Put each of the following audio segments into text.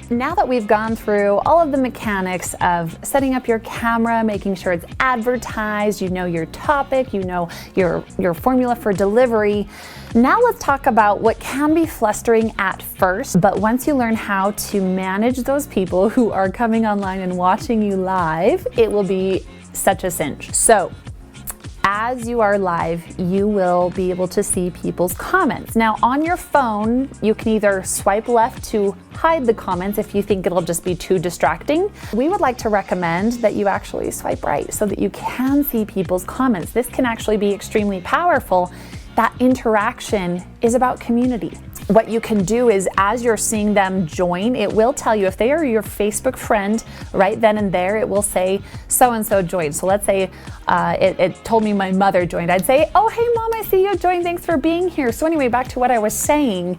now that we've gone through all of the mechanics of setting up your camera, making sure it's advertised, you know your topic, you know your formula for delivery, now let's talk about what can be flustering at first, but once you learn how to manage those people who are coming online and watching you live, it will be such a cinch. So, as you are live, you will be able to see people's comments. Now on your phone, you can either swipe left to hide the comments if you think it'll just be too distracting. We would like to recommend that you actually swipe right so that you can see people's comments. This can actually be extremely powerful. That interaction is about community. What you can do is, as you're seeing them join, it will tell you if they are your Facebook friend right then and there, it will say so-and-so joined. So let's say it told me my mother joined. I'd say, oh, hey mom, I see you joined. Thanks for being here. So anyway, back to what I was saying.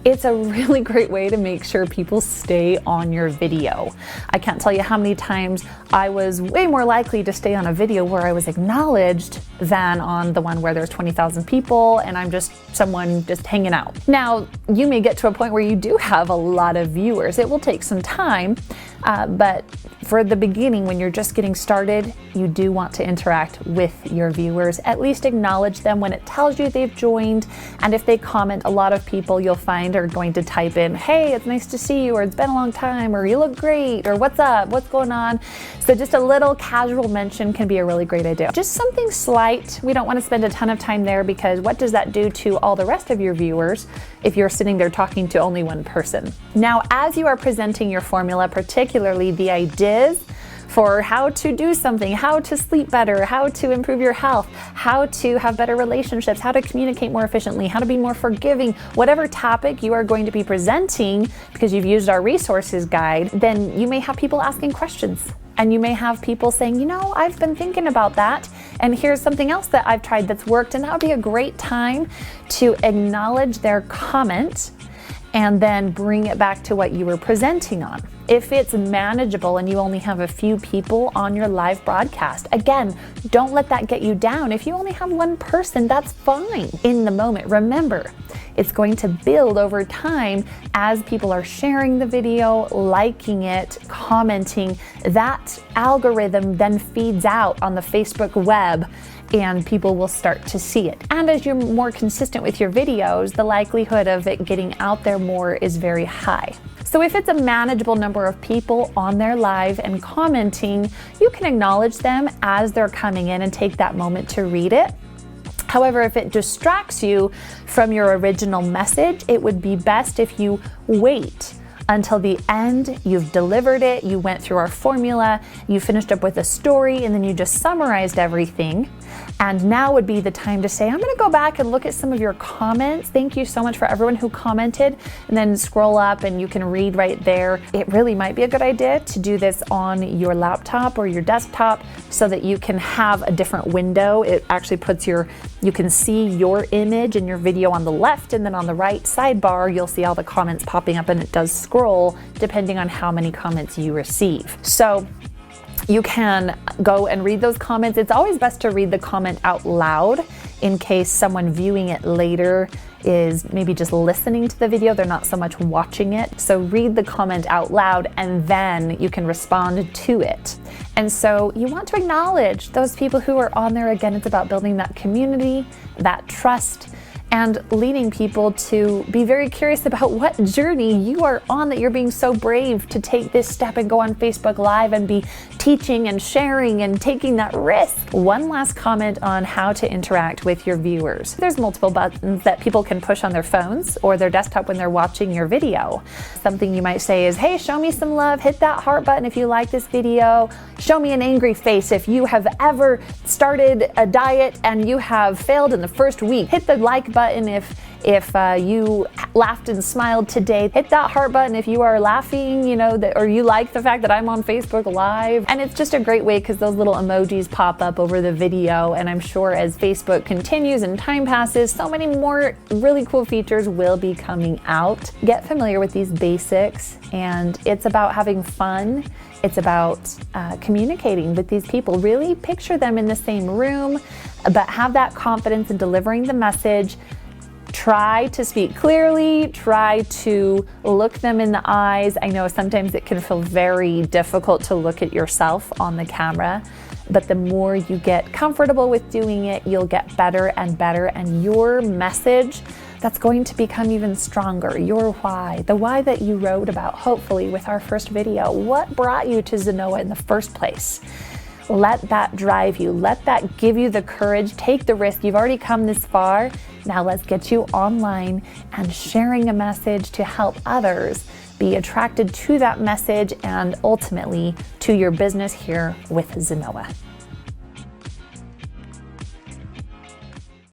It's a really great way to make sure people stay on your video. I can't tell you how many times I was way more likely to stay on a video where I was acknowledged than on the one where there's 20,000 people and I'm just someone just hanging out. Now, you may get to a point where you do have a lot of viewers. It will take some time, but for the beginning, when you're just getting started, you do want to interact with your viewers. At least acknowledge them when it tells you they've joined. And if they comment, a lot of people you'll find are going to type in, hey, it's nice to see you, or it's been a long time, or you look great, or what's up, what's going on? So just a little casual mention can be a really great idea. Just something slight. We don't want to spend a ton of time there because what does that do to all the rest of your viewers if you're sitting there talking to only one person? Now, as you are presenting your formula, particularly the ideas for how to do something, how to sleep better, how to improve your health, how to have better relationships, how to communicate more efficiently, how to be more forgiving, whatever topic you are going to be presenting because you've used our resources guide, then you may have people asking questions. And you may have people saying, you know, I've been thinking about that, and here's something else that I've tried that's worked, and that would be a great time to acknowledge their comment and then bring it back to what you were presenting on. If it's manageable and you only have a few people on your live broadcast, again, don't let that get you down. If you only have one person, that's fine in the moment. Remember, it's going to build over time as people are sharing the video, liking it, commenting. That algorithm then feeds out on the Facebook web and people will start to see it. And as you're more consistent with your videos, the likelihood of it getting out there more is very high. So if it's a manageable number of people on their live and commenting, you can acknowledge them as they're coming in and take that moment to read it. However, if it distracts you from your original message, it would be best if you wait until the end. You've delivered it, you went through our formula, you finished up with a story, and then you just summarized everything. And now would be the time to say, I'm going to go back and look at some of your comments. Thank you so much for everyone who commented. And then scroll up and you can read right there. It really might be a good idea to do this on your laptop or your desktop so that you can have a different window. It actually puts you can see your image and your video on the left, and then on the right sidebar, you'll see all the comments popping up, and it does scroll depending on how many comments you receive. So you can go and read those comments. It's always best to read the comment out loud in case someone viewing it later is maybe just listening to the video, they're not so much watching it. So read the comment out loud and then you can respond to it. And so you want to acknowledge those people who are on there. Again, it's about building that community, that trust, and leading people to be very curious about what journey you are on, that you're being so brave to take this step and go on Facebook Live and be teaching and sharing and taking that risk. One last comment on how to interact with your viewers. There's multiple buttons that people can push on their phones or their desktop when they're watching your video. Something you might say is, hey, show me some love, hit that heart button if you like this video, show me an angry face if you have ever started a diet and you have failed in the first week, hit the like button if you laughed and smiled today, hit that heart button if you are laughing, or you like the fact that I'm on Facebook Live. And it's just a great way because those little emojis pop up over the video. And I'm sure as Facebook continues and time passes, so many more really cool features will be coming out. Get familiar with these basics, and it's about having fun. It's about communicating with these people. Really picture them in the same room, but have that confidence in delivering the message. Try to speak clearly, try to look them in the eyes. I know sometimes it can feel very difficult to look at yourself on the camera, but the more you get comfortable with doing it, you'll get better and better, and your message that's going to become even stronger. Your why, the why that you wrote about, hopefully with our first video. What brought you to Zenoa in the first place? Let that drive you. Let that give you the courage. Take the risk. You've already come this far. Now let's get you online and sharing a message to help others be attracted to that message and ultimately to your business here with Zenoa.